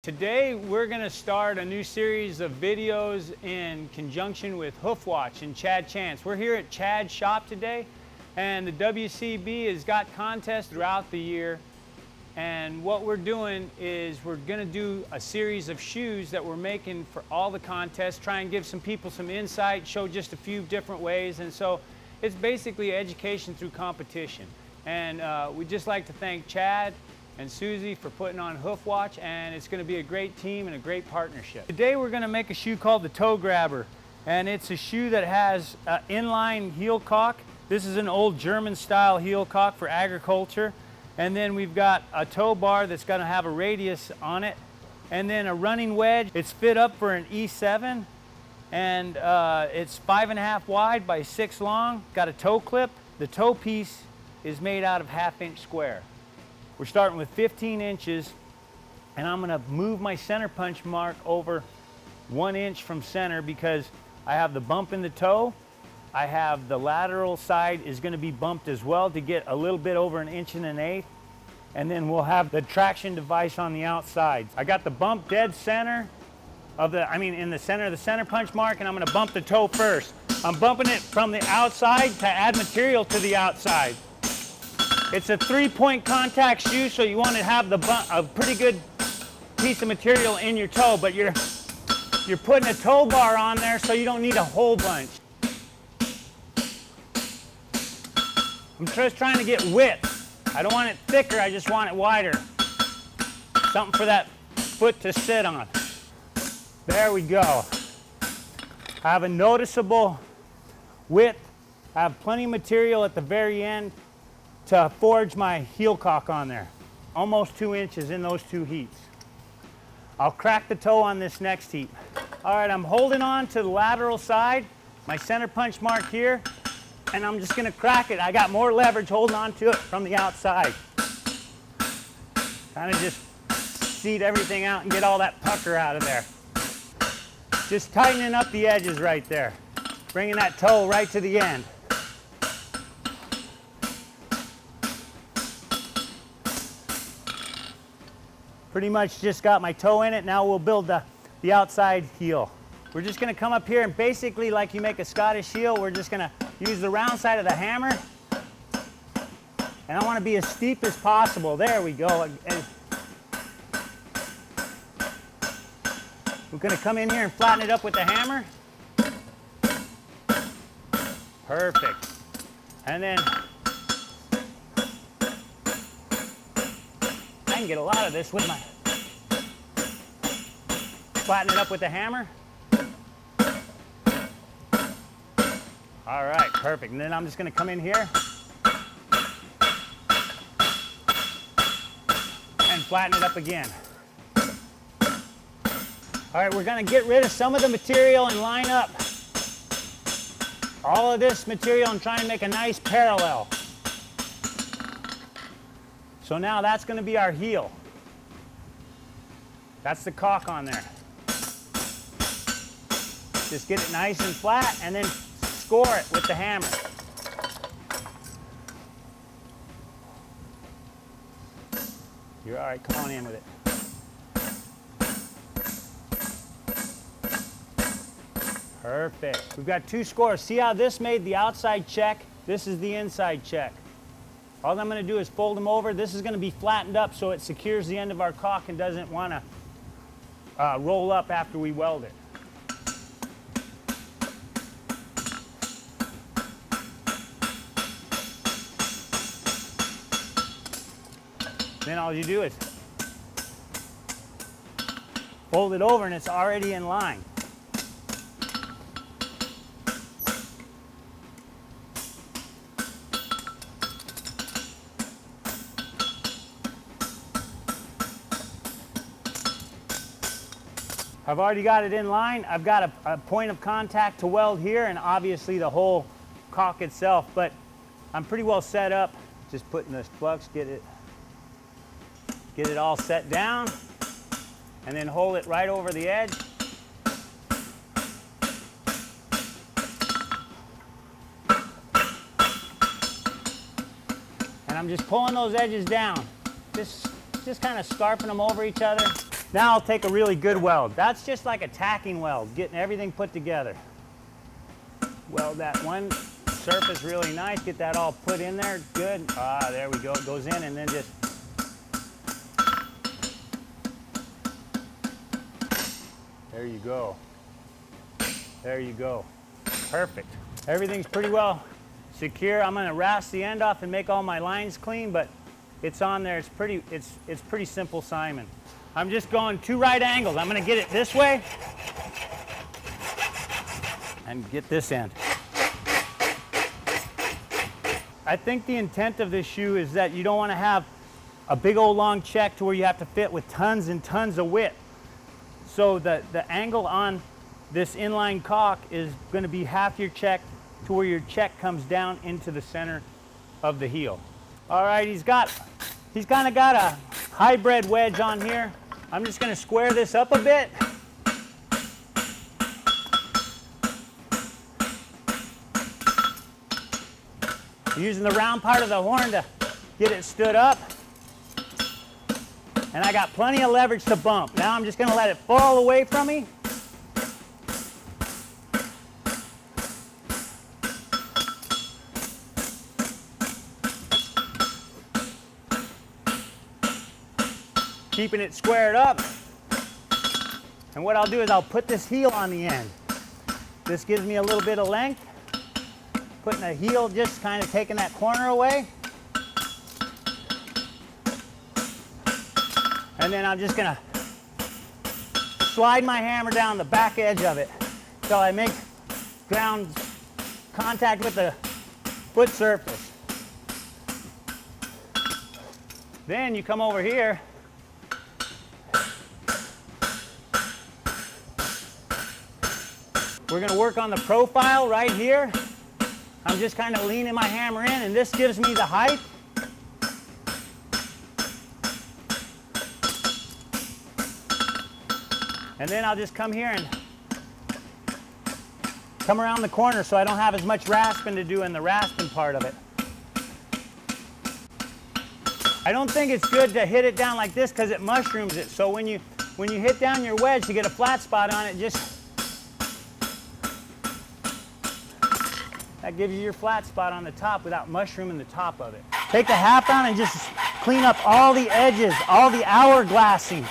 Today we're going to start a new series of videos in conjunction with Hoofwatch and Chad Chance. We're here at Chad's shop today, and the WCB has got contests throughout the year, and what we're doing is we're going to do a series of shoes that we're making for all the contests, try and give some people some insight, show just a few different ways, and so it's basically education through competition. And we'd just like to thank Chad and Susie for putting on Hoofwatch, and it's going to be a great team and a great partnership. Today we're going to make a shoe called the Toe Grabber, and it's a shoe that has an inline heel cock. This is an old German style heel cock for agriculture, and then we've got a toe bar that's going to have a radius on it, and then a running wedge. It's fit up for an E7, and it's 5.5 wide by 6 long. Got a toe clip. The toe piece is made out of 1/2 inch square. We're starting with 15 inches, and I'm going to move my center punch mark over 1 inch from center because I have the bump in the toe. I have the lateral side is going to be bumped as well to get a little bit over 1 1/8 inches. And then we'll have the traction device on the outside. I got the bump dead center of the, in the center of the center punch mark, and I'm going to bump the toe first. I'm bumping it from the outside to add material to the outside. It's a 3-point contact shoe, so you want to have a pretty good piece of material in your toe, but you're putting a toe bar on there, so you don't need a whole bunch. I'm just trying to get width. I don't want it thicker, I just want it wider. Something for that foot to sit on. There we go. I have a noticeable width. I have plenty of material at the very end to forge my heel cock on there. Almost 2 inches in those 2 heats. I'll crack the toe on this next heat. All right, I'm holding on to the lateral side, my center punch mark here, and I'm just gonna crack it. I got more leverage holding on to it from the outside. Kind of just seat everything out and get all that pucker out of there. Just tightening up the edges right there. Bringing that toe right to the end. Pretty much just got my toe in it. Now we'll build the outside heel. We're just gonna come up here and basically like you make a Scottish heel, we're just gonna use the round side of the hammer. And I wanna be as steep as possible. There we go. And we're gonna come in here and flatten it up with the hammer. Perfect. And then I can get a lot of this with my flatten it up with the hammer. All right, perfect. And then I'm just going to come in here and flatten it up again. All right, we're going to get rid of some of the material and line up all of this material and try and make a nice parallel. So now that's going to be our heel. That's the cock on there. Just get it nice and flat and then score it with the hammer. You're all right, come on in with it. Perfect. We've got 2 scores. See how this made the outside check? This is the inside check. All I'm going to do is fold them over. This is going to be flattened up so it secures the end of our cock and doesn't want to roll up after we weld it. Then all you do is fold it over and it's already in line. I've already got it in line. I've got a point of contact to weld here and obviously the whole cock itself, but I'm pretty well set up. Just putting the flux, get it all set down and then hold it right over the edge. And I'm just pulling those edges down. Just kind of scarping them over each other. Now I'll take a really good weld. That's just like a tacking weld, getting everything put together. Weld that one surface really nice, get that all put in there, good. Ah, there we go, it goes in and then just. There you go. There you go. Perfect. Everything's pretty well secure. I'm gonna rasp the end off and make all my lines clean, but it's on there. It's pretty simple, Simon. I'm just going 2 right angles. I'm gonna get it this way and get this end. I think the intent of this shoe is that you don't want to have a big old long check to where you have to fit with tons and tons of width. So the angle on this inline caulk is going to be half your check to where your check comes down into the center of the heel. All right, he's kind of got a hybrid wedge on here. I'm just going to square this up a bit. Using the round part of the horn to get it stood up. And I got plenty of leverage to bump. Now I'm just going to let it fall away from me. Keeping it squared up. And what I'll do is I'll put this heel on the end. This gives me a little bit of length. Putting a heel, just kind of taking that corner away. And then I'm just gonna slide my hammer down the back edge of it until I make ground contact with the foot surface. Then you come over here. We're gonna work on the profile right here. I'm just kind of leaning my hammer in, and this gives me the height. And then I'll just come here and come around the corner so I don't have as much rasping to do in the rasping part of it. I don't think it's good to hit it down like this because it mushrooms it. So when you hit down your wedge to get a flat spot on it, that gives you your flat spot on the top without mushrooming the top of it. Take the half down and just clean up all the edges, all the hourglassing.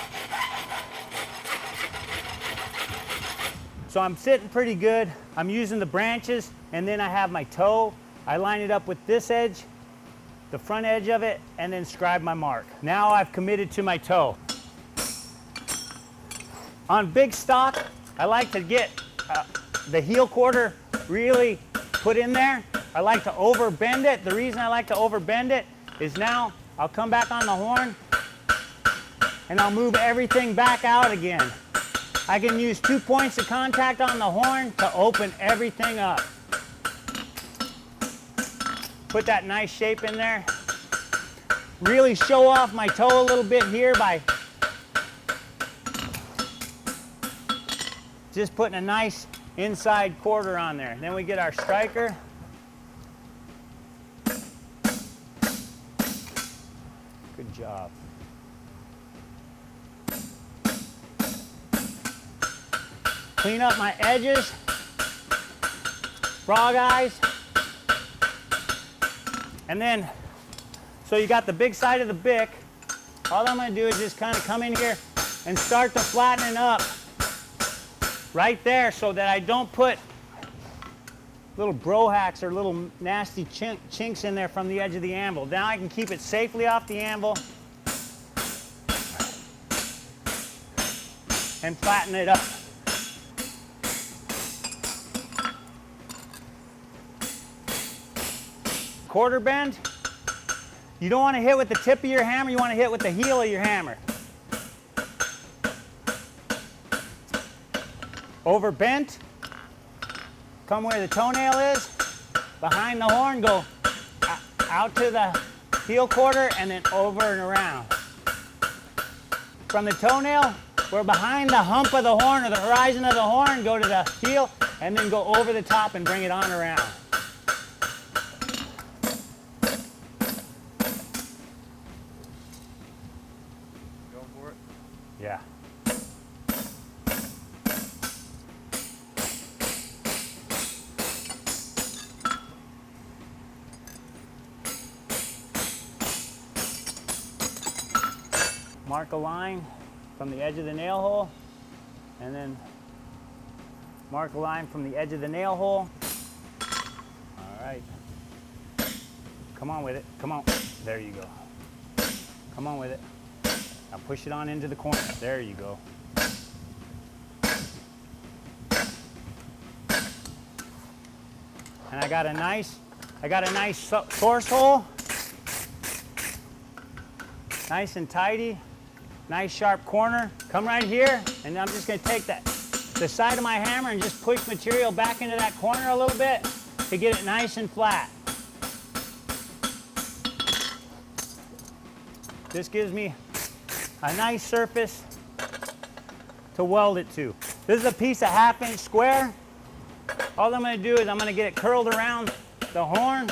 So I'm sitting pretty good. I'm using the branches, and then I have my toe. I line it up with this edge, the front edge of it, and then scribe my mark. Now I've committed to my toe. On big stock, I like to get the heel quarter really put in there. I like to overbend it. The reason I like to overbend it is now I'll come back on the horn and I'll move everything back out again. I can use 2 points of contact on the horn to open everything up. Put that nice shape in there. Really show off my toe a little bit here by just putting a nice inside quarter on there. Then we get our striker. Good job. Clean up my edges, frog eyes, and then, so you got the big side of the bick. All I'm going to do is just kind of come in here and start to flatten it up right there so that I don't put little brohacks or little nasty chinks in there from the edge of the anvil. Now I can keep it safely off the anvil and flatten it up. Quarter bend, you don't want to hit with the tip of your hammer, you want to hit with the heel of your hammer. Over bent, come where the toenail is, behind the horn, go out to the heel quarter and then over and around. From the toenail, we're behind the hump of the horn or the horizon of the horn, go to the heel and then go over the top and bring it on around. Yeah. mark a line from the edge of the nail hole, and then mark a line from the edge of the nail hole. All right. Come on with it. Come on. There you go. Come on with it. Now push it on into the corner. There you go. And I got a nice source hole. Nice and tidy. Nice sharp corner. Come right here, and I'm just gonna take the side of my hammer and just push material back into that corner a little bit to get it nice and flat. This gives me a nice surface to weld it to. This is a piece of 1/2 inch square. All I'm going to do is I'm going to get it curled around the horn.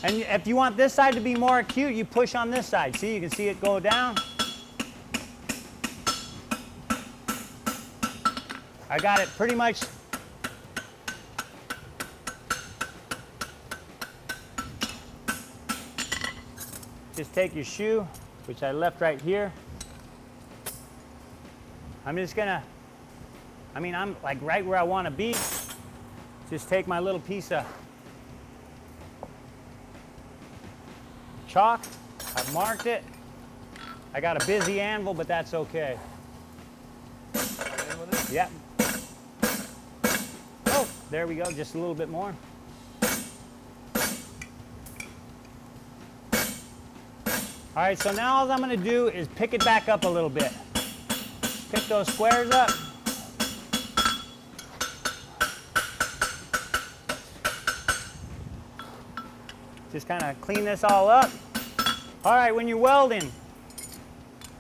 And if you want this side to be more acute, you push on this side. See, you can see it go down. I got it pretty much. Just take your shoe, which I left right here. I'm just gonna, I'm like right where I want to be. Just take my little piece of chalk. I've marked it. I got a busy anvil, but that's okay. Yep. Oh, there we go, just a little bit more. All right, so now all I'm gonna do is pick it back up a little bit. Pick those squares up. Just kind of clean this all up. All right, when you're welding,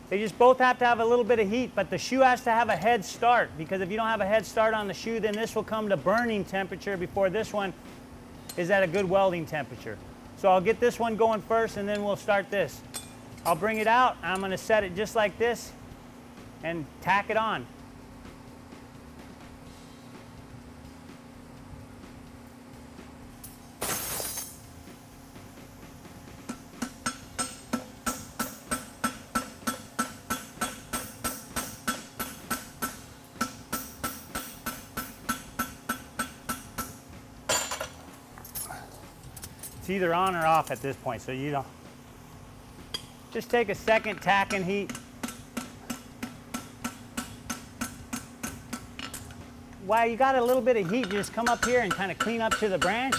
they just both have to have a little bit of heat, but the shoe has to have a head start, because if you don't have a head start on the shoe, then this will come to burning temperature before this one is at a good welding temperature. So I'll get this one going first, and then we'll start this. I'll bring it out, I'm gonna set it just like this and tack it on. It's either on or off at this point, so you don't. Just take a second, tack and heat. While you got a little bit of heat, you just come up here and kind of clean up to the branch.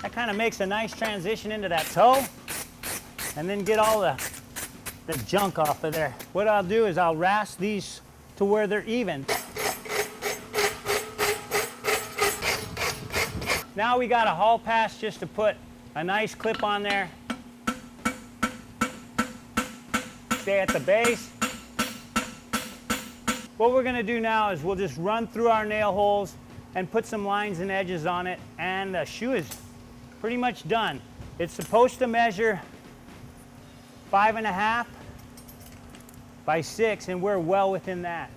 That kind of makes a nice transition into that toe, and then get all the junk off of there. What I'll do is I'll rasp these to where they're even. Now we got a hall pass just to put a nice clip on there. Stay at the base. What we're gonna do now is we'll just run through our nail holes and put some lines and edges on it, and the shoe is pretty much done. It's supposed to measure 5.5 by 6, and we're well within that.